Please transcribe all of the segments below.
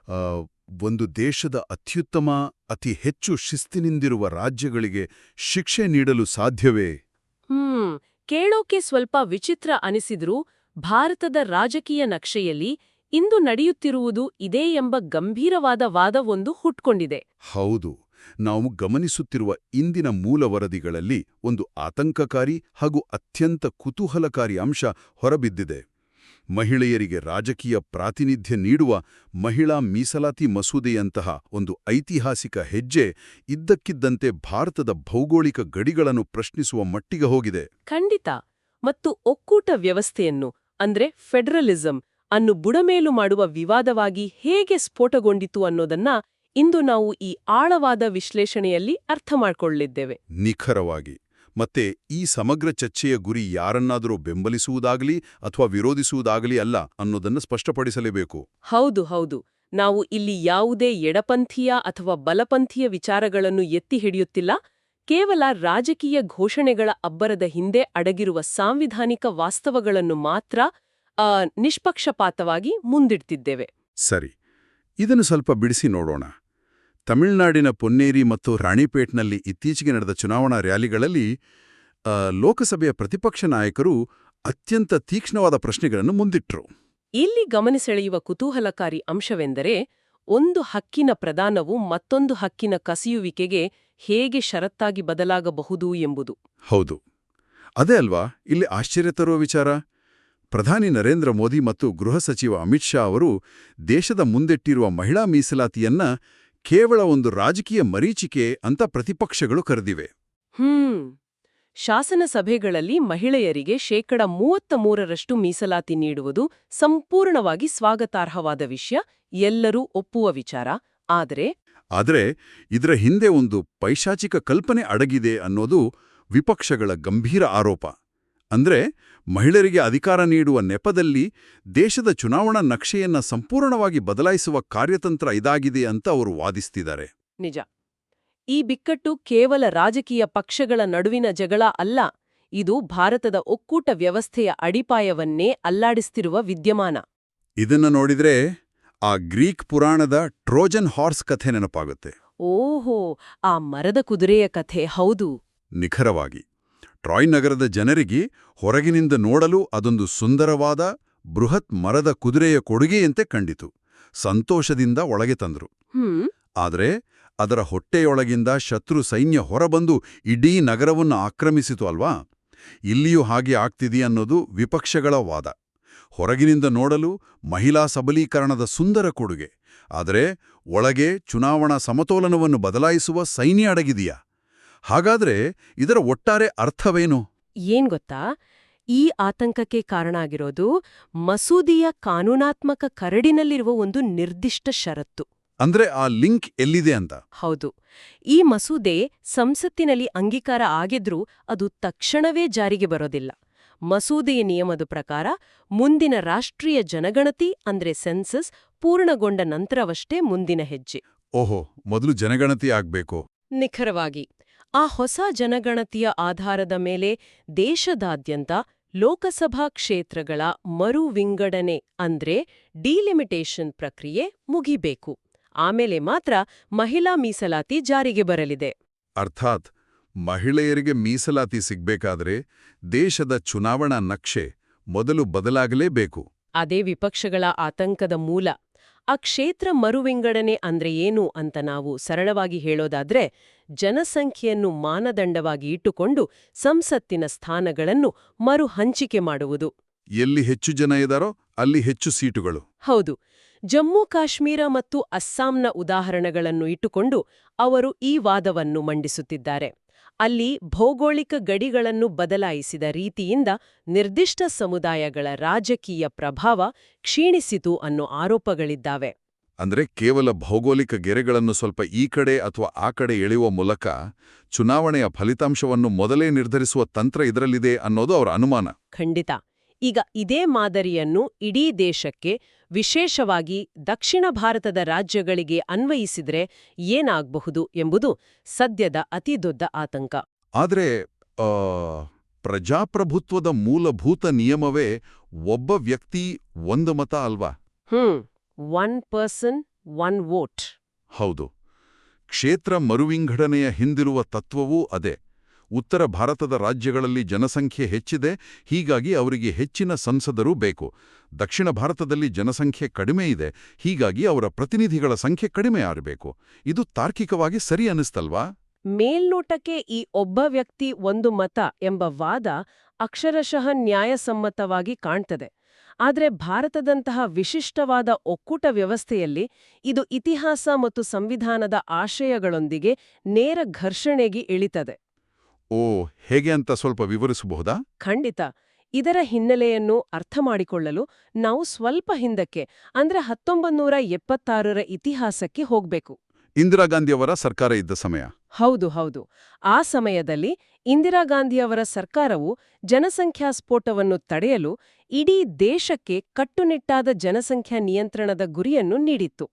ಆ, ಒಂದು ದೇಶದ ಅತ್ಯುತ್ತಮ ಅತಿ ಹೆಚ್ಚು ಶಿಸ್ತಿನಿಂದಿರುವ ರಾಜ್ಯಗಳಿಗೆ ಶಿಕ್ಷೆ ನೀಡಲು ಸಾಧ್ಯವೇ? ಕೇಳೋಕೆ ಸ್ವಲ್ಪ ವಿಚಿತ್ರ ಅನಿಸಿದ್ರೂ ಭಾರತದ ರಾಜಕೀಯ ನಕ್ಷೆಯಲ್ಲಿ ಇಂದು ನಡೆಯುತ್ತಿರುವುದು ಇದೇ ಎಂಬ ಗಂಭೀರವಾದ ವಾದವೊಂದು ಹುಟ್ಕೊಂಡಿದೆ. ಹೌದು, ನಾವು ಗಮನಿಸುತ್ತಿರುವ ಇಂದಿನ ಮೂಲ ವರದಿಗಳಲ್ಲಿ ಒಂದು ಆತಂಕಕಾರಿ ಹಾಗೂ ಅತ್ಯಂತ ಕುತೂಹಲಕಾರಿ ಅಂಶ ಹೊರಬಿದ್ದಿದೆ. ಮಹಿಳೆಯರಿಗೆ ರಾಜಕೀಯ ಪ್ರಾತಿನಿಧ್ಯ ನೀಡುವ ಮಹಿಳಾ ಮೀಸಲಾತಿ ಮಸೂದೆಯಂತಹ ಒಂದು ಐತಿಹಾಸಿಕ ಹೆಜ್ಜೆ ಇದ್ದಕ್ಕಿದ್ದಂತೆ ಭಾರತದ ಭೌಗೋಳಿಕ ಗಡಿಗಳನ್ನು ಪ್ರಶ್ನಿಸುವ ಮಟ್ಟಿಗೆ ಹೋಗಿದೆ. ಖಂಡಿತ. ಮತ್ತು ಒಕ್ಕೂಟ ವ್ಯವಸ್ಥೆಯನ್ನು ಅಂದ್ರೆ ಫೆಡರಲಿಸಂ ಅನ್ನು ಬುಡಮೇಲು ಮಾಡುವ ವಿವಾದವಾಗಿ ಹೇಗೆ ಸ್ಫೋಟಗೊಂಡಿತು ಅನ್ನೋದನ್ನ ಇಂದು ನಾವು ಈ ಆಳವಾದ ವಿಶ್ಲೇಷಣೆಯಲ್ಲಿ ಅರ್ಥ ಮಾಡ್ಕೊಳ್ಳಿದ್ದೇವೆ. ನಿಖರವಾಗಿ. ಮತ್ತೆ ಈ ಸಮಗ್ರ ಚರ್ಚೆಯ ಗುರಿ ಯಾರನ್ನಾದರೂ ಬೆಂಬಲಿಸುವುದಾಗಲಿ ಅಥವಾ ವಿರೋಧಿಸುವುದಾಗಲಿ ಅಲ್ಲ ಅನ್ನೋದನ್ನು ಸ್ಪಷ್ಟಪಡಿಸಲೇಬೇಕು. ಹೌದು. ನಾವು ಇಲ್ಲಿ ಯಾವುದೇ ಎಡಪಂಥೀಯ ಅಥವಾ ಬಲಪಂಥೀಯ ವಿಚಾರಗಳನ್ನು ಎತ್ತಿ ಹಿಡಿಯುತ್ತಿಲ್ಲ. ಕೇವಲ ರಾಜಕೀಯ ಘೋಷಣೆಗಳ ಅಬ್ಬರದ ಹಿಂದೆ ಅಡಗಿರುವ ಸಾಂವಿಧಾನಿಕ ವಾಸ್ತವಗಳನ್ನು ಮಾತ್ರ ನಿಷ್ಪಕ್ಷಪಾತವಾಗಿ ಮುಂದಿಡ್ತಿದ್ದೇವೆ. ಸರಿ, ಇದನ್ನು ಸ್ವಲ್ಪ ಬಿಡಿಸಿ ನೋಡೋಣ. ತಮಿಳುನಾಡಿನ ಪೊನ್ನೇರಿ ಮತ್ತು ರಾಣಿಪೇಟ್ನಲ್ಲಿ ಇತ್ತೀಚೆಗೆ ನಡೆದ ಚುನಾವಣಾ ರ್ಯಾಲಿಗಳಲ್ಲಿ ಲೋಕಸಭೆಯ ಪ್ರತಿಪಕ್ಷ ನಾಯಕರು ಅತ್ಯಂತ ತೀಕ್ಷ್ಣವಾದ ಪ್ರಶ್ನೆಗಳನ್ನು ಮುಂದಿಟ್ರು. ಇಲ್ಲಿ ಗಮನಿಸೆಳೆಯುವ ಕುತೂಹಲಕಾರಿ ಅಂಶವೆಂದರೆ ಒಂದು ಹಕ್ಕಿನ ಪ್ರದಾನವು ಮತ್ತೊಂದು ಹಕ್ಕಿನ ಕಸಿಯುವಿಕೆಗೆ ಹೇಗೆ ಷರತ್ತಾಗಿ ಬದಲಾಗಬಹುದು ಎಂಬುದು. ಹೌದು, ಅದೇ ಅಲ್ವಾ ಇಲ್ಲಿ ಆಶ್ಚರ್ಯ ತರುವ ವಿಚಾರ. ಪ್ರಧಾನಿ ನರೇಂದ್ರ ಮೋದಿ ಮತ್ತು ಗೃಹ ಸಚಿವ ಅಮಿತ್ ಶಾ ಅವರು ದೇಶದ ಮುಂದಿಟ್ಟಿರುವ ಮಹಿಳಾ ಮೀಸಲಾತಿಯನ್ನ ಕೇವಲ ಒಂದು ರಾಜಕೀಯ ಮರೀಚಿಕೆ ಅಂತ ಪ್ರತಿಪಕ್ಷಗಳು ಕರೆದಿವೆ. ಶಾಸನ ಸಭೆಗಳಲ್ಲಿ ಮಹಿಳೆಯರಿಗೆ 33% ಮೀಸಲಾತಿ ನೀಡುವುದು ಸಂಪೂರ್ಣವಾಗಿ ಸ್ವಾಗತಾರ್ಹವಾದ ವಿಷಯ, ಎಲ್ಲರೂ ಒಪ್ಪುವ ವಿಚಾರ. ಆದರೆ ಇದರ ಹಿಂದೆ ಒಂದು ಪೈಶಾಚಿಕ ಕಲ್ಪನೆ ಅಡಗಿದೆ ಅನ್ನೋದು ವಿಪಕ್ಷಗಳ ಗಂಭೀರ ಆರೋಪ. ಅಂದ್ರೆ ಮಹಿಳೆಯರಿಗೆ ಅಧಿಕಾರ ನೀಡುವ ನೆಪದಲ್ಲಿ ದೇಶದ ಚುನಾವಣಾ ನಕ್ಷೆಯನ್ನ ಸಂಪೂರ್ಣವಾಗಿ ಬದಲಾಯಿಸುವ ಕಾರ್ಯತಂತ್ರ ಇದಾಗಿದೆ ಅಂತ ಅವರು ವಾದಿಸ್ತಿದ್ದಾರೆ. ನಿಜ. ಈ ಬಿಕ್ಕಟ್ಟು ಕೇವಲ ರಾಜಕೀಯ ಪಕ್ಷಗಳ ನಡುವಿನ ಜಗಳ ಅಲ್ಲ, ಇದು ಭಾರತದ ಒಕ್ಕೂಟ ವ್ಯವಸ್ಥೆಯ ಅಡಿಪಾಯವನ್ನೇ ಅಲ್ಲಾಡಿಸ್ತಿರುವ ವಿದ್ಯಮಾನ. ಇದನ್ನ ನೋಡಿದ್ರೆ ಆ ಗ್ರೀಕ್ ಪುರಾಣದ ಟ್ರೋಜನ್ ಹಾರ್ಸ್ ಕಥೆ ನೆನಪಾಗುತ್ತೆ. ಓಹೋ, ಆ ಮರದ ಕುದುರೆಯ ಕಥೆ. ಹೌದು, ನಿಖರವಾಗಿ. ಟ್ರಾಯ್ ನಗರದ ಜನರಿಗೆ ಹೊರಗಿನಿಂದ ನೋಡಲು ಅದೊಂದು ಸುಂದರವಾದ ಬೃಹತ್ ಮರದ ಕುದುರೆಯ ಕೊಡುಗೆಯಂತೆ ಕಂಡಿತು. ಸಂತೋಷದಿಂದ ಒಳಗೆ ತಂದ್ರು. ಆದರೆ ಅದರ ಹೊಟ್ಟೆಯೊಳಗಿಂದ ಶತ್ರು ಸೈನ್ಯ ಹೊರಬಂದು ಇಡೀ ನಗರವನ್ನು ಆಕ್ರಮಿಸಿತು ಅಲ್ವಾ? ಇಲ್ಲಿಯೂ ಹಾಗೆ ಆಗ್ತಿದೆಯನ್ನೋದು ವಿಪಕ್ಷಗಳ ವಾದ. ಹೊರಗಿನಿಂದ ನೋಡಲು ಮಹಿಳಾ ಸಬಲೀಕರಣದ ಸುಂದರ ಕೊಡುಗೆ, ಆದರೆ ಒಳಗೆ ಚುನಾವಣಾ ಸಮತೋಲನವನ್ನು ಬದಲಾಯಿಸುವ ಸೈನ್ಯ ಅಡಗಿದೆಯಾ? ಹಾಗಾದ್ರೆ ಇದರ ಒಟ್ಟಾರೆ ಅರ್ಥವೇನು? ಏನ್ ಗೊತ್ತಾ, ಈ ಆತಂಕಕ್ಕೆ ಕಾರಣ ಆಗಿರೋದು ಮಸೂದೆಯ ಕಾನೂನಾತ್ಮಕ ಕರಡಿನಲ್ಲಿರುವ ಒಂದು ನಿರ್ದಿಷ್ಟ ಷರತ್ತು. ಅಂದ್ರೆ ಆ ಲಿಂಕ್ ಎಲ್ಲಿದೆ ಅಂತ. ಹೌದು, ಈ ಮಸೂದೆ ಸಂಸತ್ತಿನಲ್ಲಿ ಅಂಗೀಕಾರ ಆಗಿದ್ರೂ ಅದು ತಕ್ಷಣವೇ ಜಾರಿಗೆ ಬರೋದಿಲ್ಲ. ಮಸೂದೆಯ ನಿಯಮದ ಪ್ರಕಾರ ಮುಂದಿನ ರಾಷ್ಟ್ರೀಯ ಜನಗಣತಿ ಅಂದ್ರೆ ಸೆನ್ಸಸ್ ಪೂರ್ಣಗೊಂಡ ನಂತರವಷ್ಟೇ ಮುಂದಿನ ಹೆಜ್ಜೆ. ಓಹೋ, ಮೊದಲು ಜನಗಣತಿ ಆಗ್ಬೇಕು. ನಿಖರವಾಗಿ. ಆ ಹೊಸ ಜನಗಣತಿಯ ಆಧಾರದ ಮೇಲೆ ದೇಶದಾದ್ಯಂತ ಲೋಕಸಭಾ ಕ್ಷೇತ್ರಗಳ ಮರು ವಿಂಗಡಣೆ ಅಂದ್ರೆ ಡಿಲಿಮಿಟೇಷನ್ ಪ್ರಕ್ರಿಯೆ ಮುಗಿಬೇಕು. ಆಮೇಲೆ ಮಾತ್ರ ಮಹಿಳಾ ಮೀಸಲಾತಿ ಜಾರಿಗೆ ಬರಲಿದೆ. ಅರ್ಥಾತ್ ಮಹಿಳೆಯರಿಗೆ ಮೀಸಲಾತಿ ಸಿಗ್ಬೇಕಾದ್ರೆ ದೇಶದ ಚುನಾವಣಾ ನಕ್ಷೆ ಮೊದಲು ಬದಲಾಗಲೇಬೇಕು. ಅದೇ ವಿಪಕ್ಷಗಳ ಆತಂಕದ ಮೂಲ. ಆ ಕ್ಷೇತ್ರ ಮರುವಿಂಗಡಣೆ ಅಂದ್ರೆ ಏನು ಅಂತ ನಾವು ಸರಳವಾಗಿ ಹೇಳೋದಾದ್ರೆ, ಜನಸಂಖ್ಯೆಯನ್ನು ಮಾನದಂಡವಾಗಿ ಇಟ್ಟುಕೊಂಡು ಸಂಸತ್ತಿನ ಸ್ಥಾನಗಳನ್ನು ಮರು ಹಂಚಿಕೆ ಮಾಡುವುದು. ಎಲ್ಲಿ ಹೆಚ್ಚು ಜನ ಇದ್ದಾರೋ ಅಲ್ಲಿ ಹೆಚ್ಚು ಸೀಟುಗಳು. ಹೌದು. ಜಮ್ಮು ಕಾಶ್ಮೀರ ಮತ್ತು ಅಸ್ಸಾಂನ ಉದಾಹರಣೆಗಳನ್ನು ಇಟ್ಟುಕೊಂಡು ಅವರು ಈ ವಾದವನ್ನು ಮಂಡಿಸುತ್ತಿದ್ದಾರೆ. ಅಲ್ಲಿ ಭೌಗೋಳಿಕ ಗಡಿಗಳನ್ನು ಬದಲಾಯಿಸಿದ ರೀತಿಯಿಂದ ನಿರ್ದಿಷ್ಟ ಸಮುದಾಯಗಳ ರಾಜಕೀಯ ಪ್ರಭಾವ ಕ್ಷೀಣಿಸಿತು ಅನ್ನೋ ಆರೋಪಗಳಿದ್ದಾವೆ. ಅಂದ್ರೆ ಕೇವಲ ಭೌಗೋಳಿಕ ಗೆರೆಗಳನ್ನು ಸ್ವಲ್ಪ ಈ ಕಡೆ ಅಥವಾ ಆ ಕಡೆ ಎಳೆಯುವ ಮೂಲಕ ಚುನಾವಣೆಯ ಫಲಿತಾಂಶವನ್ನು ಮೊದಲೇ ನಿರ್ಧರಿಸುವ ತಂತ್ರ ಇದರಲ್ಲಿದೆ ಅನ್ನೋದು ಅವರ ಅನುಮಾನ. ಖಂಡಿತ. ಈಗ ಇದೇ ಮಾದರಿಯನ್ನು ಇಡೀ ದೇಶಕ್ಕೆ, ವಿಶೇಷವಾಗಿ ದಕ್ಷಿಣ ಭಾರತದ ರಾಜ್ಯಗಳಿಗೆ ಅನ್ವಯಿಸಿದ್ರೆ ಏನಾಗಬಹುದು ಎಂಬುದು ಸದ್ಯದ ಅತಿದೊಡ್ಡ ಆತಂಕ. ಆದರೆ ಪ್ರಜಾಪ್ರಭುತ್ವದ ಮೂಲಭೂತ ನಿಯಮವೇ ಒಬ್ಬ ವ್ಯಕ್ತಿ ಒಂದು ಮತ ಅಲ್ವಾ? One person one vote. ಹೌದು. ಕ್ಷೇತ್ರ ಮರುವಿಂಗಡಣೆಯ ಹಿಂದಿರುವ ತತ್ವವೂ ಅದೇ. ಉತ್ತರ ಭಾರತದ ರಾಜ್ಯಗಳಲ್ಲಿ ಜನಸಂಖ್ಯೆ ಹೆಚ್ಚಿದೆ, ಹೀಗಾಗಿ ಅವರಿಗೆ ಹೆಚ್ಚಿನ ಸಂಸದರು ಬೇಕು. ದಕ್ಷಿಣ ಭಾರತದಲ್ಲಿ ಜನಸಂಖ್ಯೆ ಕಡಿಮೆ ಇದೆ, ಹೀಗಾಗಿ ಅವರ ಪ್ರತಿನಿಧಿಗಳ ಸಂಖ್ಯೆ ಕಡಿಮೆ ಆಗಬೇಕು. ಇದು ತಾರ್ಕಿಕವಾಗಿ ಸರಿ ಅನ್ನಿಸ್ತಲ್ವಾ? ಮೇಲ್ನೋಟಕ್ಕೆ ಈ ಒಬ್ಬ ವ್ಯಕ್ತಿ ಒಂದು ಮತ ಎಂಬ ವಾದ ಅಕ್ಷರಶಃ ನ್ಯಾಯಸಮ್ಮತವಾಗಿ ಕಾಣ್ತದೆ. ಆದರೆ ಭಾರತದಂತಹ ವಿಶಿಷ್ಟವಾದ ಒಕ್ಕೂಟ ವ್ಯವಸ್ಥೆಯಲ್ಲಿ ಇದು ಇತಿಹಾಸ ಮತ್ತು ಸಂವಿಧಾನದ ಆಶಯಗಳೊಂದಿಗೆ ನೇರ ಘರ್ಷಣೆಗೆ ಇಳಿತದೆ. ಓ, ಹೇಗೆ ಅಂತ ಸ್ವಲ್ಪ ವಿವರಿಸಬಹುದಾ? ಖಂಡಿತ. ಇದರ ಹಿನ್ನೆಲೆಯನ್ನು ಅರ್ಥಮಾಡಿಕೊಳ್ಳಲು ನಾವು ಸ್ವಲ್ಪ ಹಿಂದಕ್ಕೆ ಅಂದ್ರೆ 1976ರ ಇತಿಹಾಸಕ್ಕೆ ಹೋಗ್ಬೇಕು. ಇಂದಿರಾ ಗಾಂಧಿಯವರ ಸರ್ಕಾರ ಇದ್ದ ಸಮಯ. ಹೌದು. ಆ ಸಮಯದಲ್ಲಿ ಇಂದಿರಾ ಗಾಂಧಿಯವರ ಸರ್ಕಾರವು ಜನಸಂಖ್ಯಾ ಸ್ಫೋಟವನ್ನು ತಡೆಯಲು ಇಡೀ ದೇಶಕ್ಕೆ ಕಟ್ಟುನಿಟ್ಟಾದ ಜನಸಂಖ್ಯಾ ನಿಯಂತ್ರಣದ ಗುರಿಯನ್ನು ನೀಡಿತ್ತು.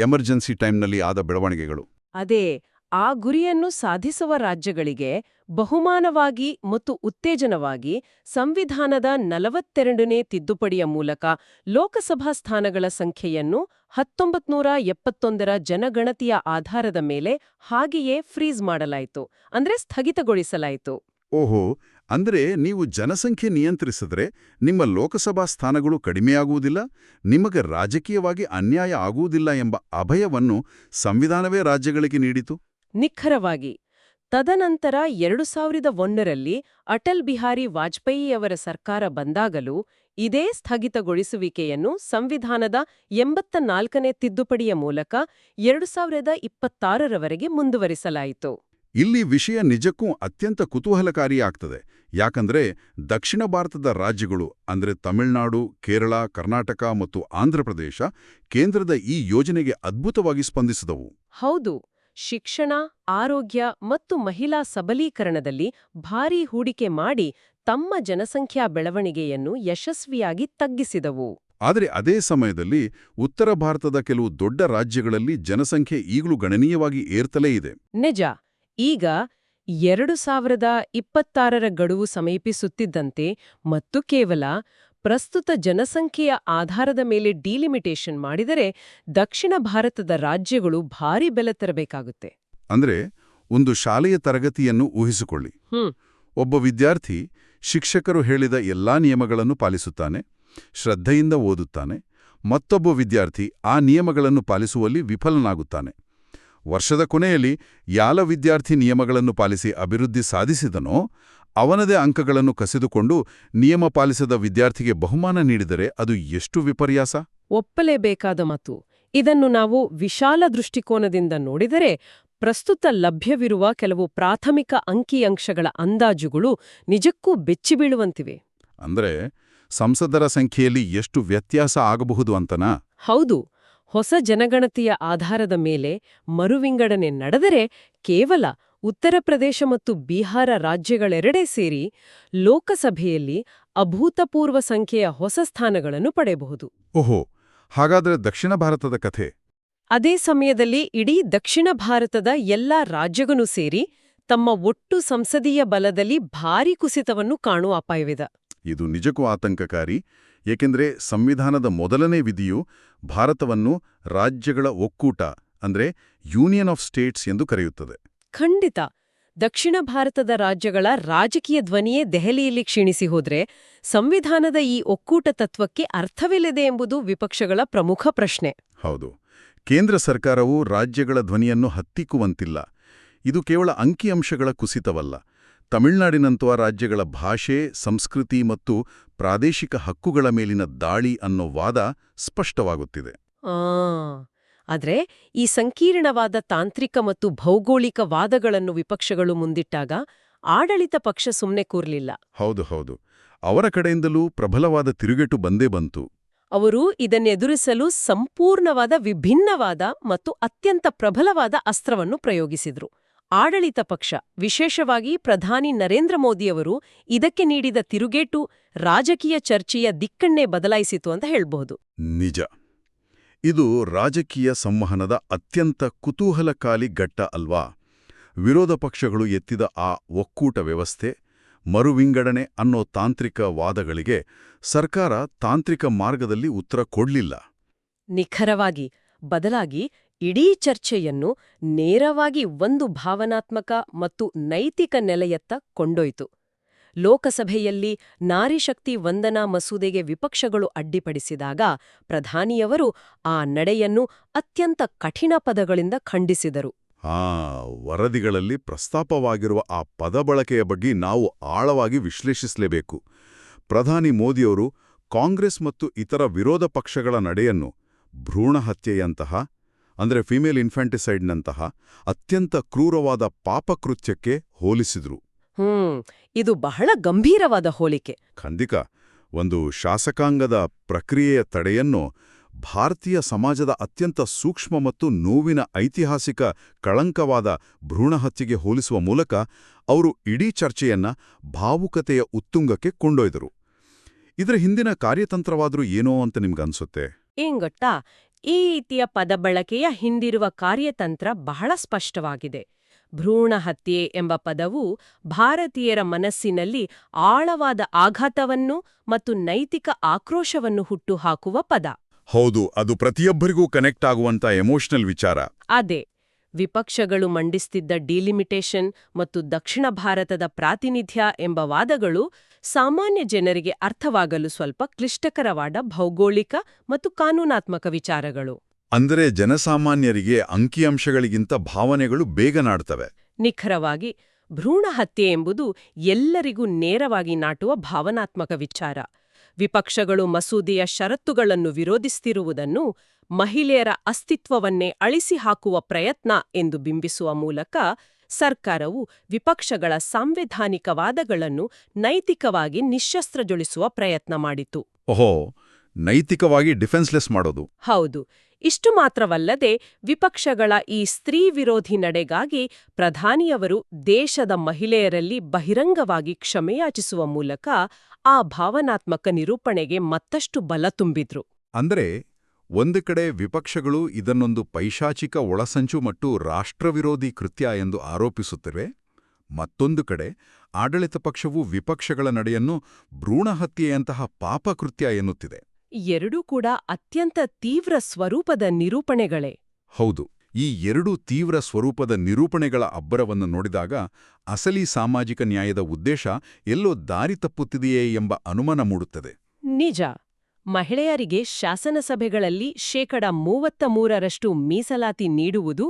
ಎಮರ್ಜೆನ್ಸಿ ಟೈಮ್ನಲ್ಲಿ ಆದ ಬೆಳವಣಿಗೆಗಳು. ಅದೇ, ಆ ಗುರಿಯನ್ನು ಸಾಧಿಸುವ ರಾಜ್ಯಗಳಿಗೆ ಬಹುಮಾನವಾಗಿ ಮತ್ತು ಉತ್ತೇಜನವಾಗಿ ಸಂವಿಧಾನದ 42ನೇ ತಿದ್ದುಪಡಿಯ ಮೂಲಕ ಲೋಕಸಭಾ ಸ್ಥಾನಗಳ ಸಂಖ್ಯೆಯನ್ನು 1971ರ ಜನಗಣತಿಯ ಆಧಾರದ ಮೇಲೆ ಹಾಗೆಯೇ ಫ್ರೀಸ್ ಮಾಡಲಾಯಿತು, ಅಂದ್ರೆ ಸ್ಥಗಿತಗೊಳಿಸಲಾಯಿತು. ಓಹೋ, ಅಂದ್ರೆ ನೀವು ಜನಸಂಖ್ಯೆ ನಿಯಂತ್ರಿಸಿದ್ರೆ ನಿಮ್ಮ ಲೋಕಸಭಾ ಸ್ಥಾನಗಳು ಕಡಿಮೆಯಾಗುವುದಿಲ್ಲ, ನಿಮಗೆ ರಾಜಕೀಯವಾಗಿ ಅನ್ಯಾಯ ಆಗುವುದಿಲ್ಲ ಎಂಬ ಅಭಯವನ್ನು ಸಂವಿಧಾನವೇ ರಾಜ್ಯಗಳಿಗೆ ನೀಡಿತು. ನಿಖರವಾಗಿ. ತದನಂತರ 2001ರಲ್ಲಿ ಅಟಲ್ ಬಿಹಾರಿ ವಾಜಪೇಯಿಯವರ ಸರ್ಕಾರ ಬಂದಾಗಲೂ ಇದೇ ಸ್ಥಗಿತಗೊಳಿಸುವಿಕೆಯನ್ನು ಸಂವಿಧಾನದ 84ನೇ ತಿದ್ದುಪಡಿಯ ಮೂಲಕ 2026ರವರೆಗೆ ಮುಂದುವರಿಸಲಾಯಿತು. ಇಲ್ಲಿ ವಿಷಯ ನಿಜಕ್ಕೂ ಅತ್ಯಂತ ಕುತೂಹಲಕಾರಿಯಾಗ್ತದೆ. ಯಾಕಂದ್ರೆ ದಕ್ಷಿಣ ಭಾರತದ ರಾಜ್ಯಗಳು ಅಂದ್ರೆ ತಮಿಳುನಾಡು, ಕೇರಳ, ಕರ್ನಾಟಕ ಮತ್ತು ಆಂಧ್ರಪ್ರದೇಶ ಕೇಂದ್ರದ ಈ ಯೋಜನೆಗೆ ಅದ್ಭುತವಾಗಿ ಸ್ಪಂದಿಸಿದವು. ಹೌದು. ಶಿಕ್ಷಣ, ಆರೋಗ್ಯ ಮತ್ತು ಮಹಿಳಾ ಸಬಲೀಕರಣದಲ್ಲಿ ಭಾರೀ ಹೂಡಿಕೆ ಮಾಡಿ ತಮ್ಮ ಜನಸಂಖ್ಯಾ ಬೆಳವಣಿಗೆಯನ್ನು ಯಶಸ್ವಿಯಾಗಿ ತಗ್ಗಿಸಿದವು. ಆದರೆ ಅದೇ ಸಮಯದಲ್ಲಿ ಉತ್ತರ ಭಾರತದ ಕೆಲವು ದೊಡ್ಡ ರಾಜ್ಯಗಳಲ್ಲಿ ಜನಸಂಖ್ಯೆ ಈಗಲೂ ಗಣನೀಯವಾಗಿ ಏರ್ತಲೇ ಇದೆ. ನಿಜ. ಈಗ 2026ರ ಗಡುವು ಸಮೀಪಿಸುತ್ತಿದ್ದಂತೆ ಮತ್ತು ಕೇವಲ ಪ್ರಸ್ತುತ ಜನಸಂಖ್ಯೆಯ ಆಧಾರದ ಮೇಲೆ ಡಿಲಿಮಿಟೇಷನ್ ಮಾಡಿದರೆ ದಕ್ಷಿಣ ಭಾರತದ ರಾಜ್ಯಗಳು ಭಾರಿ ಬೆಲೆ ತೆರಬೇಕಾಗುತ್ತೆ. ಅಂದ್ರೆ ಒಂದು ಶಾಲೆಯ ತರಗತಿಯನ್ನು ಊಹಿಸಿಕೊಳ್ಳಿ. ಒಬ್ಬ ವಿದ್ಯಾರ್ಥಿ ಶಿಕ್ಷಕರು ಹೇಳಿದ ಎಲ್ಲಾ ನಿಯಮಗಳನ್ನು ಪಾಲಿಸುತ್ತಾನೆ, ಶ್ರದ್ಧೆಯಿಂದ ಓದುತ್ತಾನೆ. ಮತ್ತೊಬ್ಬ ವಿದ್ಯಾರ್ಥಿ ಆ ನಿಯಮಗಳನ್ನು ಪಾಲಿಸುವಲ್ಲಿ ವಿಫಲನಾಗುತ್ತಾನೆ. ವರ್ಷದ ಕೊನೆಯಲ್ಲಿ ಯಾವ ವಿದ್ಯಾರ್ಥಿ ನಿಯಮಗಳನ್ನು ಪಾಲಿಸಿ ಅಭಿವೃದ್ಧಿ ಸಾಧಿಸಿದನೋ ಅವನದೇ ಅಂಕಗಳನ್ನು ಕಸಿದುಕೊಂಡು ನಿಯಮ ಪಾಲಿಸದ ವಿದ್ಯಾರ್ಥಿಗೆ ಬಹುಮಾನ ನೀಡಿದರೆ ಅದು ಎಷ್ಟು ವಿಪರ್ಯಾಸ. ಒಪ್ಪಲೇಬೇಕಾದ ಮಾತು. ಇದನ್ನು ನಾವು ವಿಶಾಲ ದೃಷ್ಟಿಕೋನದಿಂದ ನೋಡಿದರೆ ಪ್ರಸ್ತುತ ಲಭ್ಯವಿರುವ ಕೆಲವು ಪ್ರಾಥಮಿಕ ಅಂಕಿಅಂಶಗಳ ಅಂದಾಜುಗಳು ನಿಜಕ್ಕೂ ಬೆಚ್ಚಿಬೀಳುವಂತಿವೆ. ಅಂದ್ರೆ ಸಂಸದರ ಸಂಖ್ಯೆಯಲ್ಲಿ ಎಷ್ಟು ವ್ಯತ್ಯಾಸ ಆಗಬಹುದು ಅಂತನಾ? ಹೌದು. ಹೊಸ ಜನಗಣತಿಯ ಆಧಾರದ ಮೇಲೆ ಮರುವಿಂಗಡಣೆ ನಡೆದರೆ ಕೇವಲ ಉತ್ತರ ಪ್ರದೇಶ ಮತ್ತು ಬಿಹಾರ ರಾಜ್ಯಗಳೆರಡೇ ಸೇರಿ ಲೋಕಸಭೆಯಲ್ಲಿ ಅಭೂತಪೂರ್ವ ಸಂಖ್ಯೆಯ ಹೊಸ ಸ್ಥಾನಗಳನ್ನು ಪಡೆಯಬಹುದು. ಓಹೋ, ಹಾಗಾದ್ರೆ ದಕ್ಷಿಣ ಭಾರತದ ಕಥೆ? ಅದೇ ಸಮಯದಲ್ಲಿ ಇಡೀ ದಕ್ಷಿಣ ಭಾರತದ ಎಲ್ಲಾ ರಾಜ್ಯಗಳೂ ಸೇರಿ ತಮ್ಮ ಒಟ್ಟು ಸಂಸದೀಯ ಬಲದಲ್ಲಿ ಭಾರೀ ಕುಸಿತವನ್ನು ಕಾಣುವ ಅಪಾಯವಿದೆ. ಇದು ನಿಜಕ್ಕೂ ಆತಂಕಕಾರಿ. ಏಕೆಂದ್ರೆ ಸಂವಿಧಾನದ ಮೊದಲನೇ ವಿಧಿಯು ಭಾರತವನ್ನು ರಾಜ್ಯಗಳ ಒಕ್ಕೂಟ ಅಂದ್ರೆ ಯೂನಿಯನ್ ಆಫ್ ಸ್ಟೇಟ್ಸ್ ಎಂದು ಕರೆಯುತ್ತದೆ. ಖಂಡಿತ. ದಕ್ಷಿಣ ಭಾರತದ ರಾಜ್ಯಗಳ ರಾಜಕೀಯ ಧ್ವನಿಯೇ ದೆಹಲಿಯಲ್ಲಿ ಕ್ಷೀಣಿಸಿ ಹೋದ್ರೆ ಸಂವಿಧಾನದ ಈ ಒಕ್ಕೂಟ ತತ್ವಕ್ಕೆ ಅರ್ಥವಿಲ್ಲದೆ ಎಂಬುದು ವಿಪಕ್ಷಗಳ ಪ್ರಮುಖ ಪ್ರಶ್ನೆ. ಹೌದು. ಕೇಂದ್ರ ಸರ್ಕಾರವು ರಾಜ್ಯಗಳ ಧ್ವನಿಯನ್ನು ಹತ್ತಿಕ್ಕುವಂತಿಲ್ಲ. ಇದು ಕೇವಲ ಅಂಕಿಅಂಶಗಳ ಕುಸಿತವಲ್ಲ. ತಮಿಳುನಾಡಿನಂತಹ ರಾಜ್ಯಗಳ ಭಾಷೆ, ಸಂಸ್ಕೃತಿ ಮತ್ತು ಪ್ರಾದೇಶಿಕ ಹಕ್ಕುಗಳ ಮೇಲಿನ ದಾಳಿ ಅನ್ನೋ ವಾದ ಸ್ಪಷ್ಟವಾಗುತ್ತಿದೆ. ಆದ್ರೆ ಈ ಸಂಕೀರ್ಣವಾದ ತಾಂತ್ರಿಕ ಮತ್ತು ಭೌಗೋಳಿಕ ವಾದಗಳನ್ನು ವಿಪಕ್ಷಗಳು ಮುಂದಿಟ್ಟಾಗ ಆಡಳಿತ ಪಕ್ಷ ಸುಮ್ಮನೆ ಕೂರ್ಲಿಲ್ಲ. ಹೌದು. ಅವರ ಕಡೆಯಿಂದಲೂ ಪ್ರಬಲವಾದ ತಿರುಗೇಟು ಬಂದೇ ಬಂತು. ಅವರು ಇದನ್ನೆದುರಿಸಲು ಸಂಪೂರ್ಣವಾದ ವಿಭಿನ್ನವಾದ ಮತ್ತು ಅತ್ಯಂತ ಪ್ರಬಲವಾದ ಅಸ್ತ್ರವನ್ನು ಪ್ರಯೋಗಿಸಿದ್ರು. ಆಡಳಿತ ಪಕ್ಷ, ವಿಶೇಷವಾಗಿ ಪ್ರಧಾನಿ ನರೇಂದ್ರ ಮೋದಿಯವರು ಇದಕ್ಕೆ ನೀಡಿದ ತಿರುಗೇಟು ರಾಜಕೀಯ ಚರ್ಚೆಯ ದಿಕ್ಕನ್ನೇ ಬದಲಾಯಿಸಿತು ಅಂತ ಹೇಳ್ಬಹುದು. ನಿಜ. ಇದು ರಾಜಕೀಯ ಸಂವಹನದ ಅತ್ಯಂತ ಕುತೂಹಲಕಾರಿ ಘಟ್ಟ ಅಲ್ವಾ? ವಿರೋಧ ಪಕ್ಷಗಳು ಎತ್ತಿದ ಆ ಒಕ್ಕೂಟ ವ್ಯವಸ್ಥೆ, ಮರುವಿಂಗಡಣೆ ಅನ್ನೋ ತಾಂತ್ರಿಕ ವಾದಗಳಿಗೆ ಸರ್ಕಾರ ತಾಂತ್ರಿಕ ಮಾರ್ಗದಲ್ಲಿ ಉತ್ತರ ಕೊಡ್ಲಿಲ್ಲ. ನಿಖರವಾಗಿ. ಬದಲಾಗಿ ಇಡೀ ಚರ್ಚೆಯನ್ನು ನೇರವಾಗಿ ಒಂದು ಭಾವನಾತ್ಮಕ ಮತ್ತು ನೈತಿಕ ನೆಲೆಯತ್ತ ಕೊಂಡೊಯ್ತು. ಲೋಕಸಭೆಯಲ್ಲಿ ನಾರಿಶಕ್ತಿ ವಂದನಾ ಮಸೂದೆಗೆ ವಿಪಕ್ಷಗಳು ಅಡ್ಡಿಪಡಿಸಿದಾಗ ಪ್ರಧಾನಿಯವರು ಆ ನಡೆಯನ್ನು ಅತ್ಯಂತ ಕಠಿಣ ಪದಗಳಿಂದ ಖಂಡಿಸಿದರು. ವರದಿಗಳಲ್ಲಿ ಪ್ರಸ್ತಾಪವಾಗಿರುವ ಆ ಪದ ಬಳಕೆಯ ಬಗ್ಗೆ ನಾವು ಆಳವಾಗಿ ವಿಶ್ಲೇಷಿಸಲೇಬೇಕು. ಪ್ರಧಾನಿ ಮೋದಿಯವರು ಕಾಂಗ್ರೆಸ್ ಮತ್ತು ಇತರ ವಿರೋಧ ಪಕ್ಷಗಳ ನಡೆಯನ್ನು ಭ್ರೂಣಹತ್ಯೆಯಂತಹ ಅಂದರೆ ಫಿಮೇಲ್ ಇನ್ಫ್ಯಾಂಟಿಸೈಡ್ನಂತಹ ಅತ್ಯಂತ ಕ್ರೂರವಾದ ಪಾಪಕೃತ್ಯಕ್ಕೆ ಹೋಲಿಸಿದ್ರು. ಇದು ಬಹಳ ಗಂಭೀರವಾದ ಹೋಲಿಕೆ. ಖಂಡಿತ. ಒಂದು ಶಾಸಕಾಂಗದ ಪ್ರಕ್ರಿಯೆಯ ತಡೆಯನ್ನು ಭಾರತೀಯ ಸಮಾಜದ ಅತ್ಯಂತ ಸೂಕ್ಷ್ಮ ಮತ್ತು ನೋವಿನ ಐತಿಹಾಸಿಕ ಕಳಂಕವಾದ ಭ್ರೂಣಹತ್ಯೆಗೆ ಹೋಲಿಸುವ ಮೂಲಕ ಅವರು ಇಡೀ ಚರ್ಚೆಯನ್ನ ಭಾವುಕತೆಯ ಉತ್ತುಂಗಕ್ಕೆ ಕೊಂಡೊಯ್ದರು. ಇದರ ಹಿಂದಿನ ಕಾರ್ಯತಂತ್ರವಾದ್ರೂ ಏನೋ ಅಂತ ನಿಮ್ಗನ್ಸುತ್ತೆ? ಗೊತ್ತಾ, ಈ ರೀತಿಯ ಪದಬಳಕೆಯ ಹಿಂದಿರುವ ಕಾರ್ಯತಂತ್ರ ಬಹಳ ಸ್ಪಷ್ಟವಾಗಿದೆ. ಭ್ರೂಣಹತ್ಯೆ ಎಂಬ ಪದವು ಭಾರತೀಯರ ಮನಸ್ಸಿನಲ್ಲಿ ಆಳವಾದ ಆಘಾತವನ್ನು ಮತ್ತು ನೈತಿಕ ಆಕ್ರೋಶವನ್ನು ಹುಟ್ಟುಹಾಕುವ ಪದ. ಹೌದು, ಅದು ಪ್ರತಿಯೊಬ್ಬರಿಗೂ ಕನೆಕ್ಟ್ ಆಗುವಂತ ಎಮೋಷನಲ್ ವಿಚಾರ. ಅದೇ ವಿಪಕ್ಷಗಳು ಮಂಡಿಸ್ತಿದ್ದ ಡಿಲಿಮಿಟೇಷನ್ ಮತ್ತು ದಕ್ಷಿಣ ಭಾರತದ ಪ್ರಾತಿನಿಧ್ಯ ಎಂಬ ವಾದಗಳು ಸಾಮಾನ್ಯ ಜನರಿಗೆ ಅರ್ಥವಾಗಲು ಸ್ವಲ್ಪ ಕ್ಲಿಷ್ಟಕರವಾದ ಭೌಗೋಳಿಕ ಮತ್ತು ಕಾನೂನಾತ್ಮಕ ವಿಚಾರಗಳು. ಅಂದರೆ ಜನಸಾಮಾನ್ಯರಿಗೆ ಅಂಕಿಅಂಶಗಳಿಗಿಂತ ಭಾವನೆಗಳು ಬೇಗ ನಾಡ್ತವೆ. ನಿಖರವಾಗಿ. ಭ್ರೂಣಹತ್ಯೆ ಎಂಬುದು ಎಲ್ಲರಿಗೂ ನೇರವಾಗಿ ನಾಟುವ ಭಾವನಾತ್ಮಕ ವಿಚಾರ. ವಿಪಕ್ಷಗಳು ಮಸೂದೆಯ ಷರತ್ತುಗಳನ್ನು ವಿರೋಧಿಸುತ್ತಿರುವುದನ್ನು ಮಹಿಳೆಯರ ಅಸ್ತಿತ್ವವನ್ನೇ ಅಳಿಸಿಹಾಕುವ ಪ್ರಯತ್ನ ಎಂದು ಬಿಂಬಿಸುವ ಮೂಲಕ ಸರ್ಕಾರವು ವಿಪಕ್ಷಗಳ ಸಾಂವಿಧಾನಿಕ ವಾದಗಳನ್ನು ನೈತಿಕವಾಗಿ ನಿಶ್ಶಸ್ತ್ರಗೊಳಿಸುವ ಪ್ರಯತ್ನ ಮಾಡಿತು. ಓಹೋ, ನೈತಿಕವಾಗಿ ಡಿಫೆನ್ಸ್ಲೆಸ್ ಮಾಡೋದು. ಹೌದು. ಇಷ್ಟು ಮಾತ್ರವಲ್ಲದೆ ವಿಪಕ್ಷಗಳ ಈ ಸ್ತ್ರೀ ವಿರೋಧಿ ನಡೆಗಾಗಿ ಪ್ರಧಾನಿಯವರು ದೇಶದ ಮಹಿಳೆಯರಲ್ಲಿ ಬಹಿರಂಗವಾಗಿ ಕ್ಷಮೆಯಾಚಿಸುವ ಮೂಲಕ ಆ ಭಾವನಾತ್ಮಕ ನಿರೂಪಣೆಗೆ ಮತ್ತಷ್ಟು ಬಲ ತುಂಬಿದ್ರು. ಅಂದ್ರೆ ಒಂದು ಕಡೆ ವಿಪಕ್ಷಗಳು ಇದನ್ನೊಂದು ಪೈಶಾಚಿಕ ಒಳಸಂಚು ಮತ್ತು ರಾಷ್ಟ್ರವಿರೋಧಿ ಕೃತ್ಯ ಎಂದು ಆರೋಪಿಸುತ್ತಿವೆ. ಮತ್ತೊಂದು ಕಡೆ ಆಡಳಿತ ಪಕ್ಷವು ವಿಪಕ್ಷಗಳ ನಡೆಯನ್ನು ಭ್ರೂಣಹತ್ಯೆಯಂತಹ ಪಾಪಕೃತ್ಯ ಎನ್ನುತ್ತಿದೆ. ಎರಡೂ ಕೂಡ ಅತ್ಯಂತ ತೀವ್ರ ಸ್ವರೂಪದ ನಿರೂಪಣೆಗಳೇ. ಹೌದು. ಈ ಎರಡೂ ತೀವ್ರ ಸ್ವರೂಪದ ನಿರೂಪಣೆಗಳ ಅಬ್ಬರವನ್ನು ನೋಡಿದಾಗ ಅಸಲಿ ಸಾಮಾಜಿಕ ನ್ಯಾಯದ ಉದ್ದೇಶ ಎಲ್ಲೋ ದಾರಿ ತಪ್ಪುತ್ತಿದೆಯೇ ಎಂಬ ಅನುಮಾನ ಮೂಡುತ್ತದೆ. ನಿಜ. ಮಹಿಳೆಯರಿಗೆ ಶಾಸನಸಭೆಗಳಲ್ಲಿ 33% ಮೀಸಲಾತಿ ನೀಡುವುದು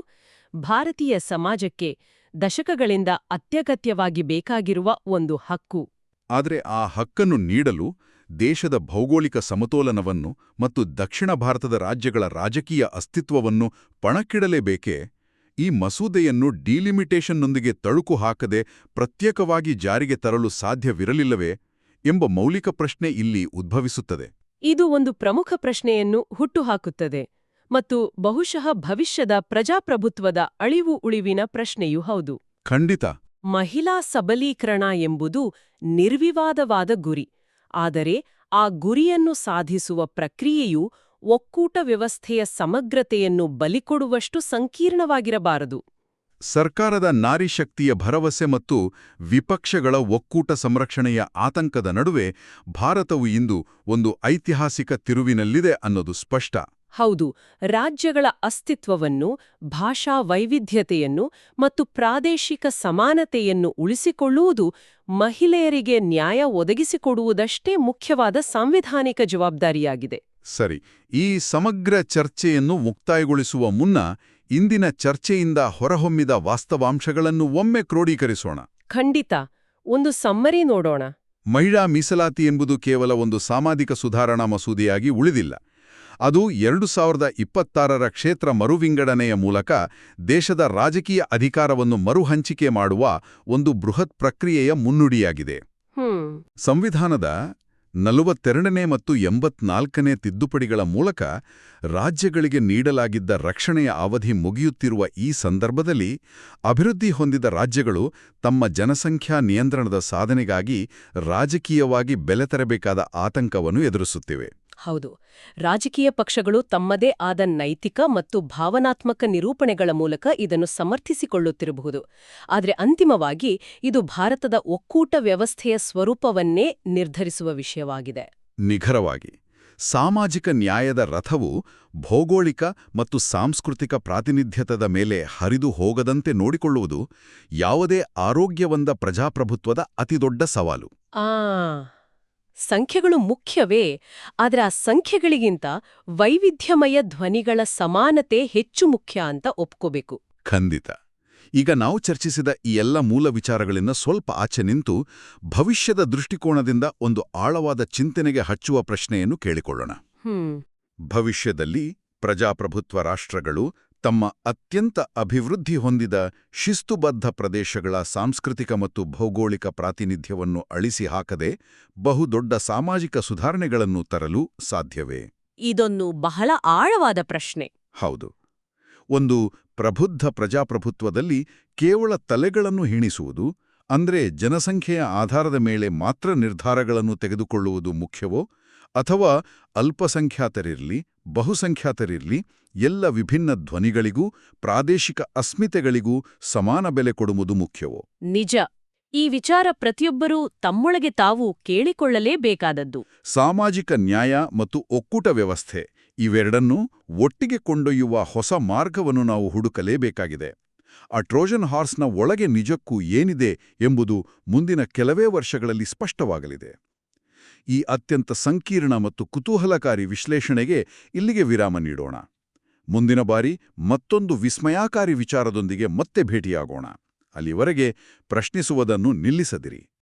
ಭಾರತೀಯ ಸಮಾಜಕ್ಕೆ ದಶಕಗಳಿಂದ ಅತ್ಯಗತ್ಯವಾಗಿ ಬೇಕಾಗಿರುವ ಒಂದು ಹಕ್ಕು. ಆದರೆ ಆ ಹಕ್ಕನ್ನು ನೀಡಲು ದೇಶದ ಭೌಗೋಳಿಕ ಸಮತೋಲನವನ್ನು ಮತ್ತು ದಕ್ಷಿಣ ಭಾರತದ ರಾಜ್ಯಗಳ ರಾಜಕೀಯ ಅಸ್ತಿತ್ವವನ್ನು ಪಣಕ್ಕಿಡಲೇಬೇಕೇ? ಈ ಮಸೂದೆಯನ್ನು ಡಿಲಿಮಿಟೇಷನ್ನೊಂದಿಗೆ ತಳುಕು ಹಾಕದೆ ಪ್ರತ್ಯೇಕವಾಗಿ ಜಾರಿಗೆ ತರಲು ಸಾಧ್ಯವಿರಲಿಲ್ಲವೇ ಎಂಬ ಮೌಲಿಕ ಪ್ರಶ್ನೆ ಇಲ್ಲಿ ಉದ್ಭವಿಸುತ್ತದೆ. ಇದು ಒಂದು ಪ್ರಮುಖ ಪ್ರಶ್ನೆಯನ್ನು ಹುಟ್ಟುಹಾಕುತ್ತದೆ ಮತ್ತು ಬಹುಶಃ ಭವಿಷ್ಯದ ಪ್ರಜಾಪ್ರಭುತ್ವದ ಅಳಿವು ಉಳಿವಿನ ಪ್ರಶ್ನೆಯೂ ಹೌದು. ಖಂಡಿತ. ಮಹಿಳಾ ಸಬಲೀಕರಣ ಎಂಬುದು ನಿರ್ವಿವಾದವಾದ ಗುರಿ. ಆದರೆ ಆ ಗುರಿಯನ್ನು ಸಾಧಿಸುವ ಪ್ರಕ್ರಿಯೆಯು ಒಕ್ಕೂಟ ವ್ಯವಸ್ಥೆಯ ಸಮಗ್ರತೆಯನ್ನು ಬಲಿಕೊಡುವಷ್ಟು ಸಂಕೀರ್ಣವಾಗಿರಬಾರದು. ಸರ್ಕಾರದ ನಾರಿಶಕ್ತಿಯ ಭರವಸೆ ಮತ್ತು ವಿಪಕ್ಷಗಳ ಒಕ್ಕೂಟ ಸಂರಕ್ಷಣೆಯ ಆತಂಕದ ನಡುವೆ ಭಾರತವು ಇಂದು ಒಂದು ಐತಿಹಾಸಿಕ ತಿರುವಿನಲ್ಲಿದೆ ಅನ್ನೋದು ಸ್ಪಷ್ಟ. ಹೌದು. ರಾಜ್ಯಗಳ ಅಸ್ತಿತ್ವವನ್ನು, ಭಾಷಾ ವೈವಿಧ್ಯತೆಯನ್ನು ಮತ್ತು ಪ್ರಾದೇಶಿಕ ಸಮಾನತೆಯನ್ನು ಉಳಿಸಿಕೊಳ್ಳುವುದು ಮಹಿಳೆಯರಿಗೆ ನ್ಯಾಯ ಒದಗಿಸಿಕೊಡುವುದಷ್ಟೇ ಮುಖ್ಯವಾದ ಸಾಂವಿಧಾನಿಕ ಜವಾಬ್ದಾರಿಯಾಗಿದೆ. ಸರಿ. ಈ ಸಮಗ್ರ ಚರ್ಚೆಯನ್ನು ಮುಕ್ತಾಯಗೊಳಿಸುವ ಮುನ್ನ ಇಂದಿನ ಚರ್ಚೆಯಿಂದ ಹೊರಹೊಮ್ಮಿದ ವಾಸ್ತವಾಂಶಗಳನ್ನು ಒಮ್ಮೆ ಕ್ರೋಢೀಕರಿಸೋಣ. ಖಂಡಿತ. ಒಂದು ಸಮ್ಮರಿ ನೋಡೋಣ. ಮಹಿಳಾ ಮೀಸಲಾತಿ ಎಂಬುದು ಕೇವಲ ಒಂದು ಸಾಮಾಜಿಕ ಸುಧಾರಣಾ ಮಸೂದೆಯಾಗಿ ಉಳಿದಿಲ್ಲ. ಅದು 2026ರ ಕ್ಷೇತ್ರ ಮರುವಿಂಗಡಣೆಯ ಮೂಲಕ ದೇಶದ ರಾಜಕೀಯ ಅಧಿಕಾರವನ್ನು ಮರುಹಂಚಿಕೆ ಮಾಡುವ ಒಂದು ಬೃಹತ್ ಪ್ರಕ್ರಿಯೆಯ ಮುನ್ನುಡಿಯಾಗಿದೆ. ಸಂವಿಧಾನದ 42ನೇ ಮತ್ತು 84ನೇ ತಿದ್ದುಪಡಿಗಳ ಮೂಲಕ ರಾಜ್ಯಗಳಿಗೆ ನೀಡಲಾಗಿದ್ದ ರಕ್ಷಣೆಯ ಅವಧಿ ಮುಗಿಯುತ್ತಿರುವ ಈ ಸಂದರ್ಭದಲ್ಲಿ ಅಭಿವೃದ್ಧಿ ಹೊಂದಿದ ರಾಜ್ಯಗಳು ತಮ್ಮ ಜನಸಂಖ್ಯಾ ನಿಯಂತ್ರಣದ ಸಾಧನೆಗಾಗಿ ರಾಜಕೀಯವಾಗಿ ಬೆಲೆ ತೆರಬೇಕಾದ ಆತಂಕವನ್ನು ಎದುರಿಸುತ್ತಿವೆ. ಹೌದು. ರಾಜಕೀಯ ಪಕ್ಷಗಳು ತಮ್ಮದೇ ಆದ ನೈತಿಕ ಮತ್ತು ಭಾವನಾತ್ಮಕ ನಿರೂಪಣೆಗಳ ಮೂಲಕ ಇದನ್ನು ಸಮರ್ಥಿಸಿಕೊಳ್ಳುತ್ತಿರಬಹುದು. ಆದರೆ ಅಂತಿಮವಾಗಿ ಇದು ಭಾರತದ ಒಕ್ಕೂಟ ವ್ಯವಸ್ಥೆಯ ಸ್ವರೂಪವನ್ನೇ ನಿರ್ಧರಿಸುವ ವಿಷಯವಾಗಿದೆ. ನಿಖರವಾಗಿ. ಸಾಮಾಜಿಕ ನ್ಯಾಯದ ರಥವು ಭೌಗೋಳಿಕ ಮತ್ತು ಸಾಂಸ್ಕೃತಿಕ ಪ್ರಾತಿನಿಧ್ಯದ ಮೇಲೆ ಹರಿದು ಹೋಗದಂತೆ ನೋಡಿಕೊಳ್ಳುವುದು ಯಾವುದೇ ಆರೋಗ್ಯವಂತ ಪ್ರಜಾಪ್ರಭುತ್ವದ ಅತಿದೊಡ್ಡ ಸವಾಲು. ಆ ಸಂಖ್ಯೆಗಳು ಮುಖ್ಯವೇ, ಆದರೆ ಆ ಸಂಖ್ಯೆಗಳಿಗಿಂತ ವೈವಿಧ್ಯಮಯ ಧ್ವನಿಗಳ ಸಮಾನತೆ ಹೆಚ್ಚು ಮುಖ್ಯ ಅಂತ ಒಪ್ಕೋಬೇಕು. ಖಂಡಿತ. ಈಗ ನಾವು ಚರ್ಚಿಸಿದ ಈ ಎಲ್ಲ ಮೂಲ ವಿಚಾರಗಳಿಂದ ಸ್ವಲ್ಪ ಆಚೆ ನಿಂತು ಭವಿಷ್ಯದ ದೃಷ್ಟಿಕೋನದಿಂದ ಒಂದು ಆಳವಾದ ಚಿಂತನೆಗೆ ಹಚ್ಚುವ ಪ್ರಶ್ನೆಯನ್ನು ಕೇಳಿಕೊಳ್ಳೋಣ. ಭವಿಷ್ಯದಲ್ಲಿ ಪ್ರಜಾಪ್ರಭುತ್ವ ರಾಷ್ಟ್ರಗಳು ತಮ್ಮ ಅತ್ಯಂತ ಅಭಿವೃದ್ಧಿ ಹೊಂದಿದ ಶಿಸ್ತುಬದ್ಧ ಪ್ರದೇಶಗಳ ಸಾಂಸ್ಕೃತಿಕ ಮತ್ತು ಭೌಗೋಳಿಕ ಪ್ರಾತಿನಿಧ್ಯವನ್ನು ಅಳಿಸಿ ಹಾಕದೆ ಬಹುದೊಡ್ಡ ಸಾಮಾಜಿಕ ಸುಧಾರಣೆಗಳನ್ನು ತರಲು ಸಾಧ್ಯವೇ? ಇದೊಂದು ಬಹಳ ಆಳವಾದ ಪ್ರಶ್ನೆ. ಹೌದು. ಒಂದು ಪ್ರಬುದ್ಧ ಪ್ರಜಾಪ್ರಭುತ್ವದಲ್ಲಿ ಕೇವಲ ತಲೆಗಳನ್ನು ಹೀಣಿಸುವುದು, ಅಂದ್ರೆ ಜನಸಂಖ್ಯೆಯ ಆಧಾರದ ಮೇಲೆ ಮಾತ್ರ ನಿರ್ಧಾರಗಳನ್ನು ತೆಗೆದುಕೊಳ್ಳುವುದು ಮುಖ್ಯವೋ, ಅಥವಾ ಅಲ್ಪಸಂಖ್ಯಾತರಿರಲಿ ಬಹುಸಂಖ್ಯಾತರಿರಲಿ ಎಲ್ಲ ವಿಭಿನ್ನ ಧ್ವನಿಗಳಿಗೂ ಪ್ರಾದೇಶಿಕ ಅಸ್ಮಿತೆಗಳಿಗೂ ಸಮಾನ ಬೆಲೆ ಕೊಡುವುದು ಮುಖ್ಯವೋ? ನಿಜ. ಈ ವಿಚಾರ ಪ್ರತಿಯೊಬ್ಬರೂ ತಮ್ಮೊಳಗೆ ತಾವು ಕೇಳಿಕೊಳ್ಳಲೇಬೇಕಾದದ್ದು. ಸಾಮಾಜಿಕ ನ್ಯಾಯ ಮತ್ತು ಒಕ್ಕೂಟ ವ್ಯವಸ್ಥೆ ಇವೆರಡನ್ನೂ ಒಟ್ಟಿಗೆ ಕೊಂಡೊಯ್ಯುವ ಹೊಸ ಮಾರ್ಗವನ್ನು ನಾವು ಹುಡುಕಲೇಬೇಕಾಗಿದೆ. ಆ ಟ್ರೋಜನ್ ಹಾರ್ಸ್ನ ಒಳಗೆ ನಿಜಕ್ಕೂ ಏನಿದೆ ಎಂಬುದು ಮುಂದಿನ ಕೆಲವೇ ವರ್ಷಗಳಲ್ಲಿ ಸ್ಪಷ್ಟವಾಗಲಿದೆ. ಈ ಅತ್ಯಂತ ಸಂಕೀರ್ಣ ಮತ್ತು ಕುತೂಹಲಕಾರಿ ವಿಶ್ಲೇಷಣೆಗೆ ಇಲ್ಲಿಗೆ ವಿರಾಮ ನೀಡೋಣ. ಮುಂದಿನ ಬಾರಿ ಮತ್ತೊಂದು ವಿಸ್ಮಯಾಕಾರಿ ವಿಚಾರದೊಂದಿಗೆ ಮತ್ತೆ ಭೇಟಿಯಾಗೋಣ. ಅಲ್ಲಿವರೆಗೆ ಪ್ರಶ್ನಿಸುವುದನ್ನು ನಿಲ್ಲಿಸದಿರಿ.